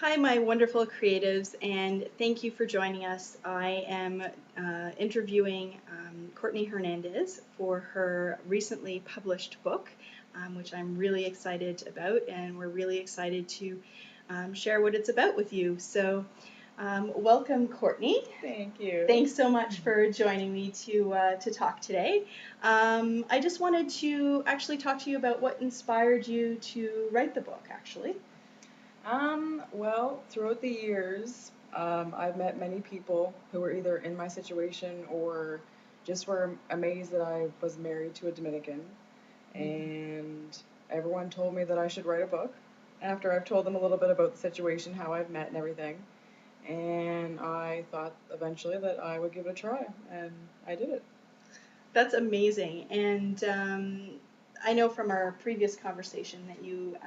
Hi, my wonderful creatives, and thank you for joining us. I am interviewing Courtney Hernandez for her recently published book, which I'm really excited about, and we're really excited to share what it's about with you. So, welcome, Courtney. Thank you. Thanks so much for joining me to talk today. I just wanted to actually talk to you about what inspired you to write the book, actually. Well, throughout the years, I've met many people who were either in my situation or just were amazed that I was married to a Dominican. And everyone told me that I should write a book after I've told them a little bit about the situation, how I've met and everything. And I thought eventually that I would give it a try, and I did it. That's amazing. And I know from our previous conversation that you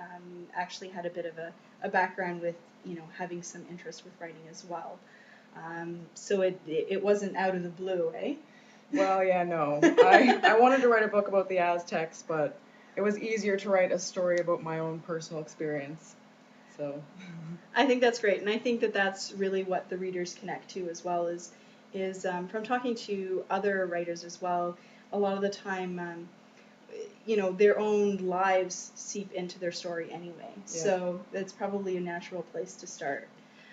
actually had a bit of a background with, having some interest with writing as well. So it wasn't out of the blue, eh? Well, yeah, no. I wanted to write a book about the Aztecs, but it was easier to write a story about my own personal experience. So. I think that's great, and I think that that's really what the readers connect to as well. Is from talking to other writers as well. A lot of the time, their own lives seep into their story anyway. Yeah. So it's probably a natural place to start.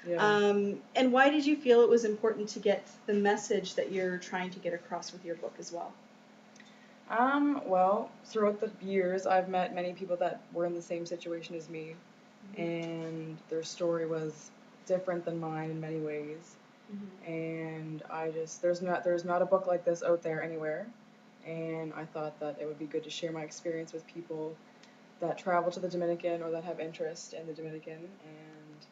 Yeah. And why did you feel it was important to get the message that you're trying to get across with your book as well? Well, throughout the years, I've met many people that were in the same situation as me, and their story was different than mine in many ways. And there's not a book like this out there anywhere, and I thought that it would be good to share my experience with people that travel to the Dominican or that have interest in the Dominican, and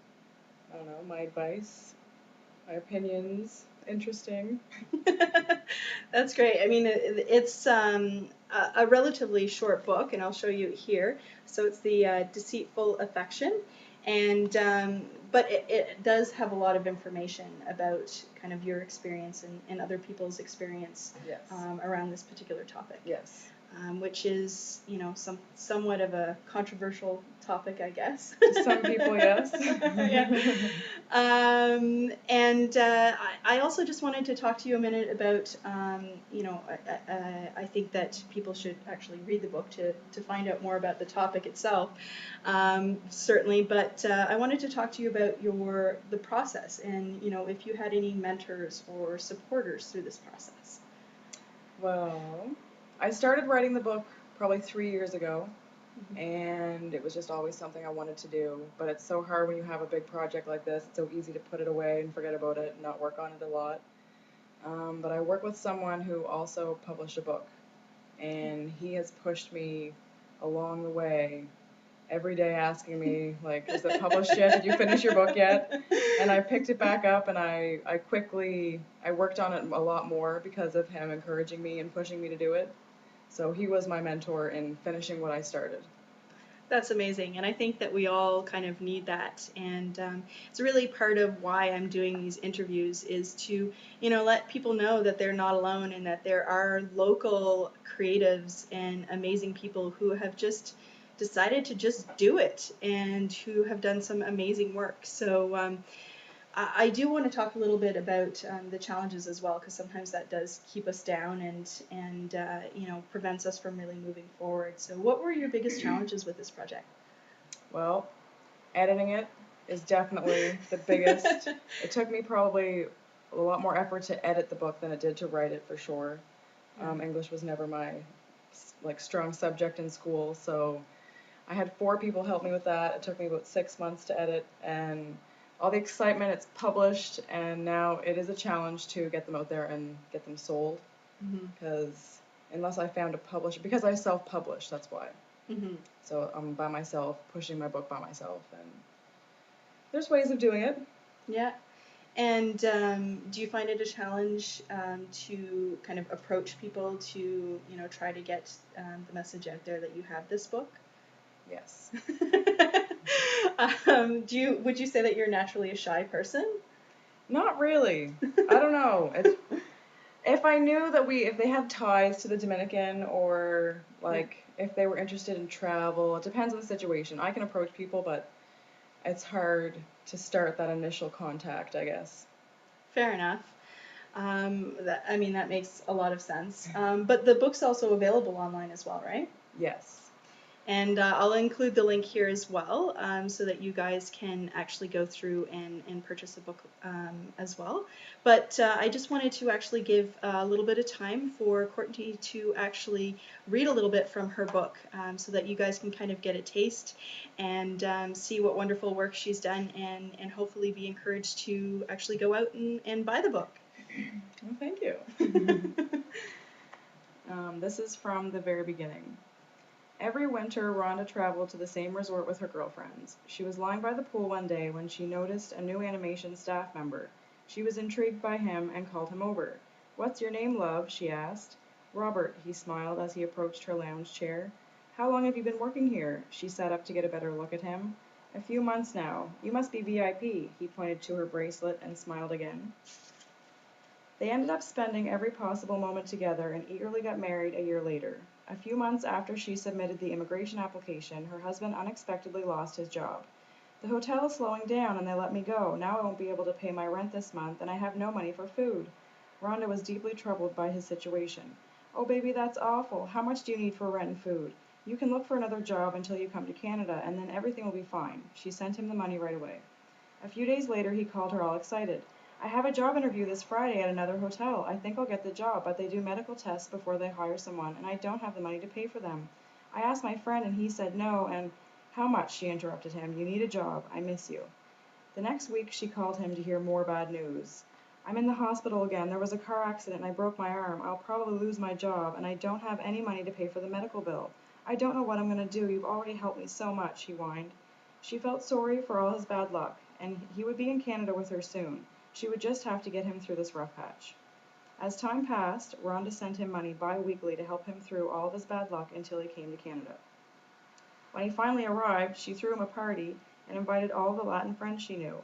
I don't know, my advice, my opinions, interesting. That's great. I mean, it's a relatively short book, and I'll show you here. So it's the Deceitful Affection, and but it does have a lot of information about kind of your experience and other people's experience. Yes. Around this particular topic. Yes. Which is, somewhat of a controversial topic, I guess. To some people, yes. Yeah. And I also just wanted to talk to you a minute about, I think that people should actually read the book to find out more about the topic itself, certainly. But I wanted to talk to you about the process, and if you had any mentors or supporters through this process. Well, I started writing the book probably 3 years ago, and it was just always something I wanted to do. But it's so hard when you have a big project like this. It's so easy to put it away and forget about it and not work on it a lot. But I work with someone who also published a book, and he has pushed me along the way every day asking me, like, is it published yet? Did you finish your book yet? And I picked it back up, and I worked on it a lot more because of him encouraging me and pushing me to do it. So he was my mentor in finishing what I started. That's amazing, and I think that we all kind of need that, and it's really part of why I'm doing these interviews is to, let people know that they're not alone and that there are local creatives and amazing people who have just decided to just do it and who have done some amazing work. So I do want to talk a little bit about the challenges as well, because sometimes that does keep us down and prevents us from really moving forward. So what were your biggest challenges with this project? Well, editing it is definitely the biggest. It took me probably a lot more effort to edit the book than it did to write it, for sure. English was never my strong subject in school, so I had 4 people help me with that. It took me about 6 months to edit, and all the excitement, it's published, and now it is a challenge to get them out there and get them sold, because unless I found a publisher, because I self-publish, that's why. So I'm by myself, pushing my book by myself, and there's ways of doing it. Yeah. And do you find it a challenge to kind of approach people to, try to get the message out there that you have this book? Yes. Would you say that you're naturally a shy person? Not really. I don't know. If I knew that if they had ties to the Dominican, or if they were interested in travel, it depends on the situation. I can approach people, but it's hard to start that initial contact, I guess. Fair enough. That makes a lot of sense. But the book's also available online as well, right? Yes. And I'll include the link here as well, so that you guys can actually go through and purchase the book as well. But I just wanted to actually give a little bit of time for Courtney to actually read a little bit from her book, so that you guys can kind of get a taste and see what wonderful work she's done, and hopefully be encouraged to actually go out and buy the book. Well, thank you. This is from the very beginning. Every winter, Rhonda traveled to the same resort with her girlfriends. She was lying by the pool one day when she noticed a new animation staff member. She was intrigued by him and called him over. "What's your name, love?" she asked. "Robert," he smiled as he approached her lounge chair. "How long have you been working here?" She sat up to get a better look at him. "A few months now. You must be VIP." He pointed to her bracelet and smiled again. They ended up spending every possible moment together and eagerly got married a year later. A few months after she submitted the immigration application, her husband unexpectedly lost his job. "The hotel is slowing down and they let me go. Now I won't be able to pay my rent this month and I have no money for food." Rhonda was deeply troubled by his situation. "Oh, baby, that's awful. How much do you need for rent and food? You can look for another job until you come to Canada and then everything will be fine." She sent him the money right away. A few days later he called her all excited. "I have a job interview this Friday at another hotel. I think I'll get the job, but they do medical tests before they hire someone, and I don't have the money to pay for them. I asked my friend and he said no, and—" "How much?" she interrupted him. "You need a job. I miss you." The next week she called him to hear more bad news. "I'm in the hospital again. There was a car accident and I broke my arm. I'll probably lose my job, and I don't have any money to pay for the medical bill. I don't know what I'm going to do. You've already helped me so much," he whined. She felt sorry for all his bad luck, and he would be in Canada with her soon. She would just have to get him through this rough patch. As time passed, Rhonda sent him money bi-weekly to help him through all of his bad luck until he came to Canada. When he finally arrived, she threw him a party and invited all the Latin friends she knew.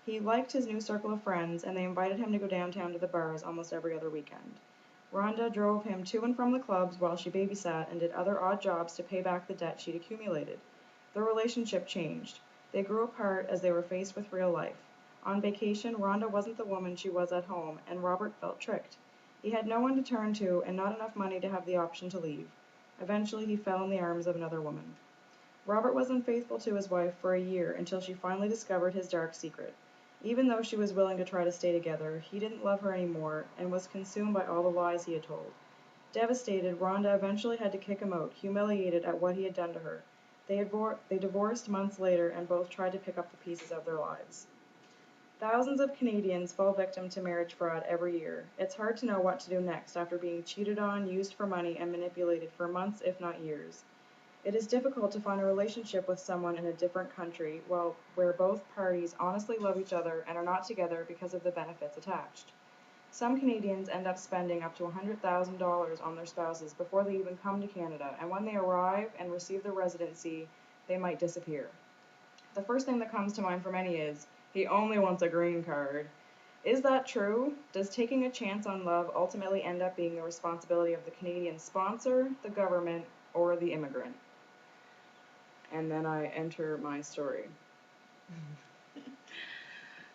He liked his new circle of friends, and they invited him to go downtown to the bars almost every other weekend. Rhonda drove him to and from the clubs while she babysat and did other odd jobs to pay back the debt she'd accumulated. Their relationship changed. They grew apart as they were faced with real life. On vacation, Rhonda wasn't the woman she was at home, and Robert felt tricked. He had no one to turn to and not enough money to have the option to leave. Eventually, he fell in the arms of another woman. Robert was unfaithful to his wife for a year until she finally discovered his dark secret. Even though she was willing to try to stay together, he didn't love her anymore and was consumed by all the lies he had told. Devastated, Rhonda eventually had to kick him out, humiliated at what he had done to her. They divorced months later and both tried to pick up the pieces of their lives. Thousands of Canadians fall victim to marriage fraud every year. It's hard to know what to do next after being cheated on, used for money, and manipulated for months, if not years. It is difficult to find a relationship with someone in a different country where both parties honestly love each other and are not together because of the benefits attached. Some Canadians end up spending up to $100,000 on their spouses before they even come to Canada, and when they arrive and receive their residency, they might disappear. The first thing that comes to mind for many is, "He only wants a green card." Is that true? Does taking a chance on love ultimately end up being the responsibility of the Canadian sponsor, the government, or the immigrant? And then I enter my story.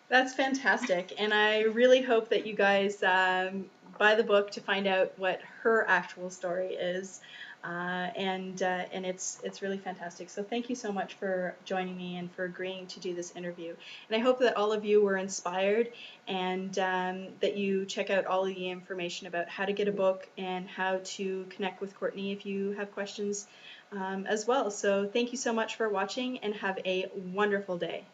That's fantastic, and I really hope that you guys buy the book to find out what her actual story is, and it's really fantastic. So thank you so much for joining me and for agreeing to do this interview. And I hope that all of you were inspired, and that you check out all of the information about how to get a book and how to connect with Courtney if you have questions as well. So thank you so much for watching, and have a wonderful day.